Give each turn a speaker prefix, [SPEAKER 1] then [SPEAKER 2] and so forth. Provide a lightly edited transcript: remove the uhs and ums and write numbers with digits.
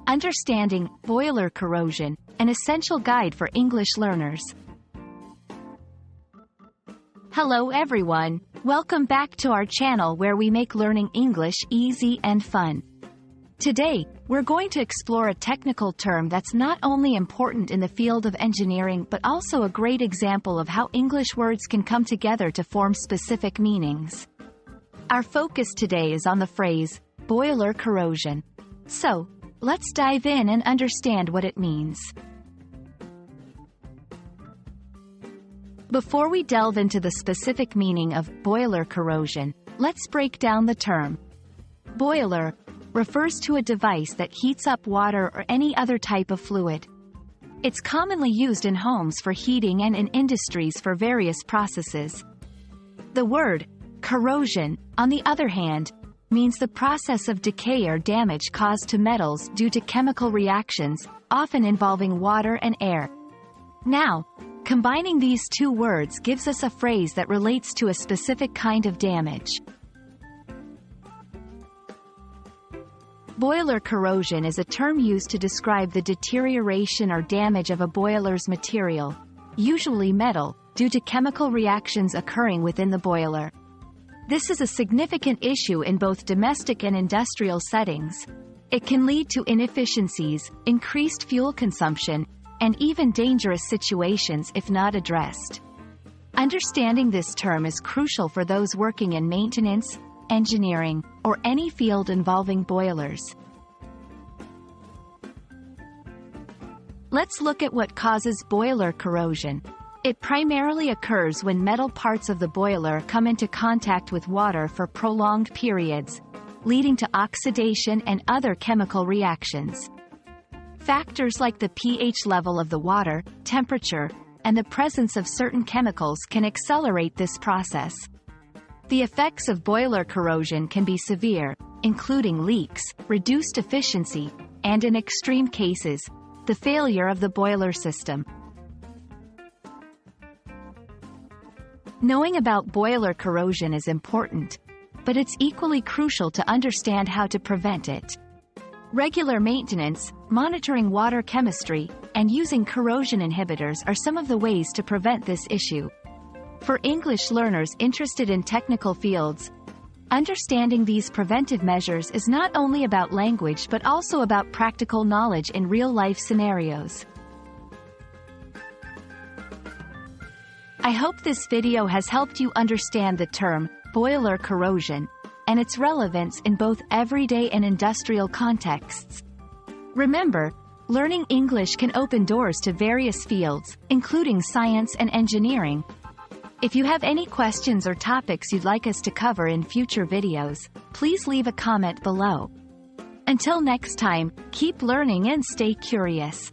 [SPEAKER 1] Understanding boiler corrosion, an essential guide for English learners. Hello everyone, welcome back to our channel where we make learning English easy and fun. Today, we're going to explore a technical term that's not only important in the field of engineering but also a great example of how English words can come together to form specific meanings. Our focus today is on the phrase, boiler corrosion. So, let's dive in and understand what it means. Before we delve into the specific meaning of boiler corrosion, let's break down the term. Boiler refers to a device that heats up water or any other type of fluid. It's commonly used in homes for heating and in industries for various processes. The word corrosion, on the other hand, means the process of decay or damage caused to metals due to chemical reactions, often involving water and air. Now, combining these two words gives us a phrase that relates to a specific kind of damage. Boiler corrosion is a term used to describe the deterioration or damage of a boiler's material, usually metal, due to chemical reactions occurring within the boiler. This is a significant issue in both domestic and industrial settings. It can lead to inefficiencies, increased fuel consumption, and even dangerous situations if not addressed. Understanding this term is crucial for those working in maintenance, engineering, or any field involving boilers. Let's look at what causes boiler corrosion. It primarily occurs when metal parts of the boiler come into contact with water for prolonged periods, leading to oxidation and other chemical reactions. Factors like the pH level of the water, temperature, and the presence of certain chemicals can accelerate this process. The effects of boiler corrosion can be severe, including leaks, reduced efficiency, and in extreme cases, the failure of the boiler system. Knowing about boiler corrosion is important, but it's equally crucial to understand how to prevent it. Regular maintenance, monitoring water chemistry, and using corrosion inhibitors are some of the ways to prevent this issue. For English learners interested in technical fields, understanding these preventive measures is not only about language but also about practical knowledge in real-life scenarios. I hope this video has helped you understand the term, boiler corrosion, and its relevance in both everyday and industrial contexts. Remember, learning English can open doors to various fields, including science and engineering. If you have any questions or topics you'd like us to cover in future videos, please leave a comment below. Until next time, keep learning and stay curious.